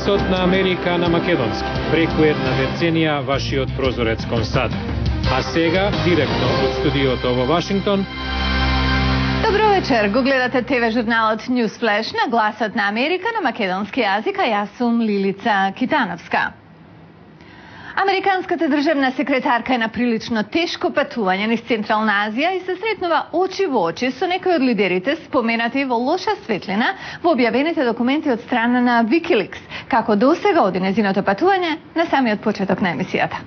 Гласот на Америка на македонски. Преку една деценија вашиот прозорец кон Сад. А сега, директно од студиото во Вашингтон. Добро вечер, го гледате ТВ журналот Newsflash на Гласот на Америка на македонски јазик, а јас сум Лилица Китановска. Американската државна секретарка е на прилично тешко патување низ Централна Азија и се сретнува очи во очи со некои од лидерите споменати во лоша светлина во објавените документи од страна на Wikileaks, како досега оди незиното патување на самиот почеток на емисијата.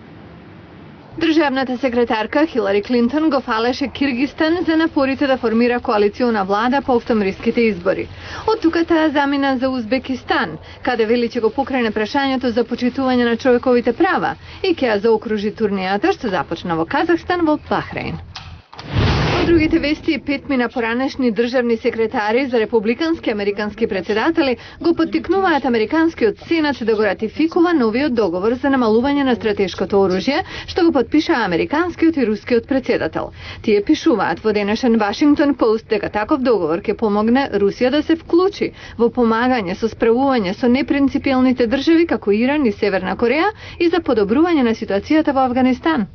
Државната секретарка Хилари Клинтон го фалеше Киргистан за напорите да формира коалициона влада по октомвриските избори. Од тука таа замина за Узбекистан, каде вели че го покрајне прашањето за почитување на човековите права и ќе ја заокружи турнијата што започна во Казахстан во Бахрейн. Од другите вести, 5 мина поранешни државни секретари за републикански американски председатели го поттикнуваат американскиот сенат да го ратификува новиот договор за намалување на стратешкото оружје, што го подпишаа американскиот и рускиот председател. Тие пишуваат во денешен Вашингтон Пост дека таков договор ќе помогне Русија да се вклучи во помагање со справување со непринципиелните држави како Иран и Северна Кореја и за подобрување на ситуацијата во Авганистан.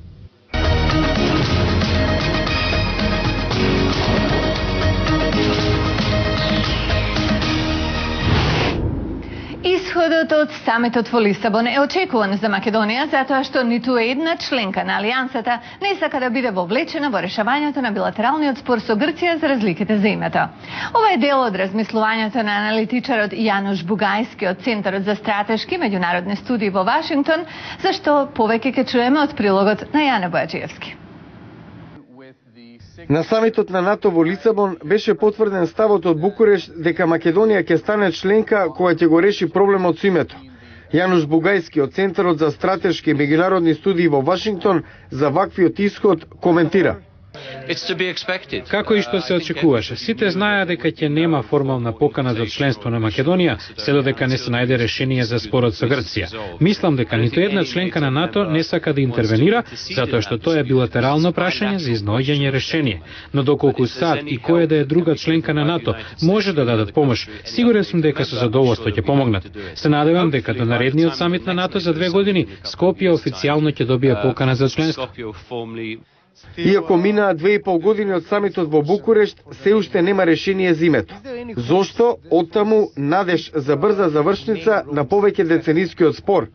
Исходот од самитот во Лисабон е очекуван за Македонија затоа што ниту една членка на Алијансата не сака да биде вовлечена во решавањето на билатералниот спор со Грција за разликите за името. Ова е дел од размислувањето на аналитичарот Јануш Бугајски од Центарот за стратешки меѓународни студии во Вашингтон, зашто повеќе ќе чуеме од прилогот на Јане Бојаджиевски. На самитот на НАТО во Лисабон беше потврден ставот од Букурешт дека Македонија ќе стане членка која ќе го реши проблемот со името. Јануш Бугајски од Центарот за стратешки меѓународни студии во Вашингтон за ваквиот исход коментира. Како и што се очекуваше, сите знаеа дека ќе нема формална покана за членство на Македонија, се додека не се најде решение за спорот со Грција. Мислам дека ниту една членка на НАТО не сака да интервенира, затоа што тоа е билатерално прашање за изнаоѓање решение. Но доколку САД и која да е друга членка на НАТО може да дадат помош, сигурен сум дека со задоволство ќе помогнат. Се надевам дека до наредниот самит на НАТО за 2 години Скопје официјално ќе добие покана за членство. Иако минаа 2,5 години од самитот во Букурешт, се уште нема решение за името. Зошто оттаму надеж за брза завршница на повеќе деценискиот спор?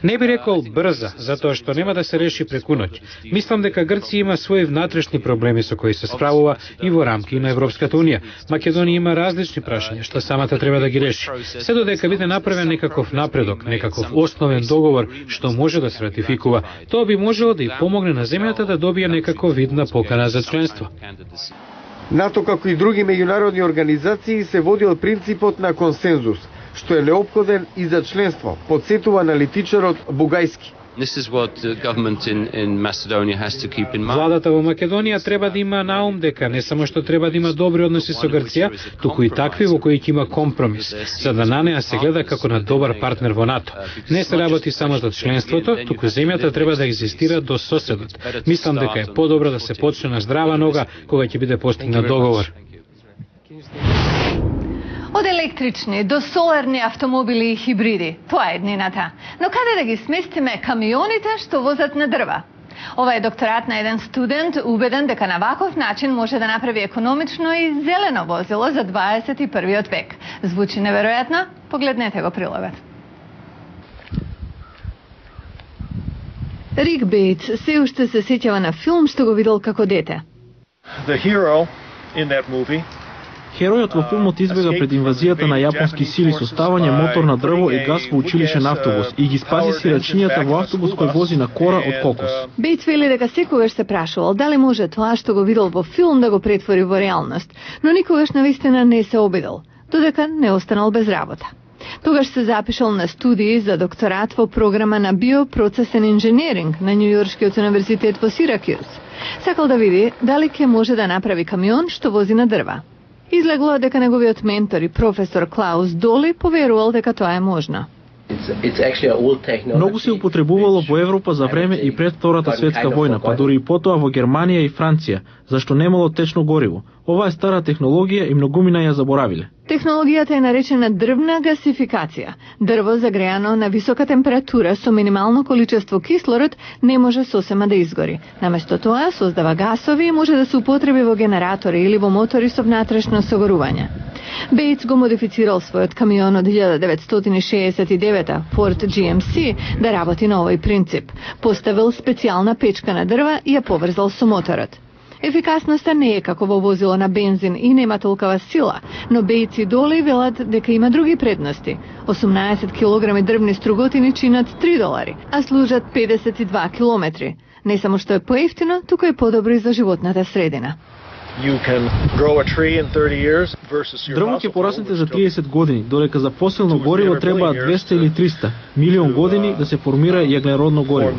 Не би рекол брза, затоа што нема да се реши преку ноќ. Мислам дека Грција има своји внатрешни проблеми со кои се справува и во рамки на Европската унија. Македонија има различни прашања што самата треба да ги реши. Се додека биде направен некаков напредок, некаков основен договор што може да се ратификува, тоа би можело да и помогне на земјата да добие некаков вид на покана за членство. НАТО, како и други меѓународни организации, се води од принципот на консензус, што е неопходен и за членство, подсетува аналитичарот Бугајски. Владата во Македонија треба да има на ум дека не само што треба да има добри односи со Грција, туку и такви во кои ќе има компромис, за да на неа се гледа како на добар партнер во НАТО. Не се работи само за членството, туку земјата треба да екзистира до соседот. Мислам дека е подобро да се почне на здрава нога кога ќе биде постигнат договор. Од електрични до соларни автомобили и хибриди, тоа е еднината. Но каде да ги сместиме камионите што возат на дрва? Ова е докторат на еден студент, убеден дека на ваков начин може да направи економично и зелено возило за 21. век. Звучи неверојатно? Погледнете го прилогот. Рик Бейтс се уште се сеќава на филм што го видел како дете. Херојот во филмот избега пред инвазијата на јапонски сили со ставање мотор на дрво и газ во училишен автобус и ги спаси сирачињата во автобус кој вози на кора од кокос. Бейтс вели дека секогаш се прашувал дали може тоа што го видел во филм да го претвори во реалност, но никогаш навистина не се обидел, додека не останал без работа. Тогаш се запишал на студии за докторат во програма на биопроцесен инженеринг на Њујоршкиот универзитет во Сиракјус. Сакал да види дали ќе може да направи камион што вози на дрва. Излегло дека неговиот ментор и професор Клаус Доли поверувал дека тоа е можно. Многу се употребувало во Европа за време и пред Втората светска војна, па дури и потоа во Германија и Франција, зашто немало течно гориво. Ова е стара технологија и многумина ја заборавиле. Технологијата е наречена дрвна гасификација. Дрво загреано на висока температура со минимално количество кислород не може сосема да изгори. Наместо тоа создава гасови и може да се употреби во генератори или во мотори со внатрешно согорување. Бейтс го модифицирал својот камион од 1969 Ford GMC да работи на овој принцип. Поставил специјална печка на дрва и ја поврзал со моторот. Ефикасноста не е како во возило на бензин и нема толкова сила, но Бейтс и Доли велат дека има други предности. 18 килограми дрвни струготини чинат $3, а служат 52 километри. Не само што е поевтино, туку е подобро и за животната средина. Дрво ќе пораснете за 30 години, додека за фосилно гориво требаат 200 или 300 милион години да се формира јаглеродно гориво.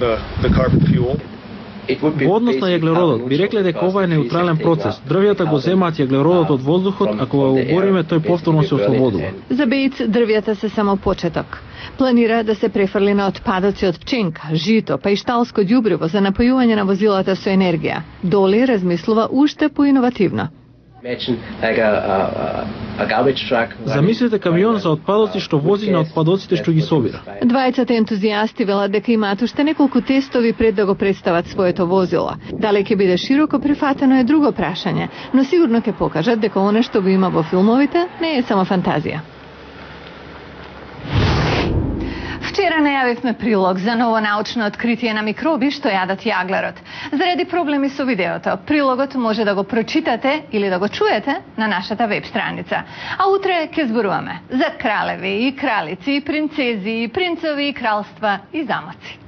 Во однос на јаглеродот, би рекле дека ова е неутрален процес. Дрвјата го земаат јаглеродот од воздухот, а кога го гориме, тој повторно се ослободува. За Бейтс дрвјата се само почеток. Планира да се префрли на отпадоци од пченка, жито, па и шталско ѓубриво за напојување на возилата со енергија. Доли размислува уште поиновативно. Замислете камион за отпадоци што вози на отпадоците што ги собира. Двајцата ентузијасти велат дека имаат уште неколку тестови пред да го представат своето возило. Дали ќе биде широко прифатено е друго прашање, но сигурно ќе покажат дека она што го има во филмовите не е само фантазија. Вчера најавивме прилог за ново научно откритие на микроби што јадат јаглерод. Заради проблеми со видеото, прилогот може да го прочитате или да го чуете на нашата веб страница. А утре ќе зборуваме за кралеви и кралици, и принцези, и принцови, и кралства, и замоци.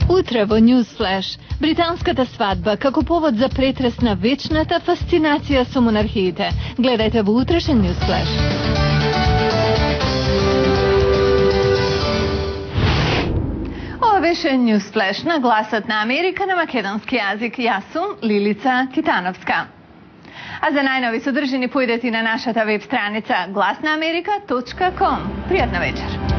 Утре во Newsflash, британската свадба како повод за претрес на вечната фасцинација со монархиите. Гледајте во утрешен Newsflash. Ова беше Newsflash на гласот на Америка на македонски јазик. Јас сум Лилица Китановска. А за најнови содржини појдете на нашата веб страница glasnaamerika.com. Пријатна вечер.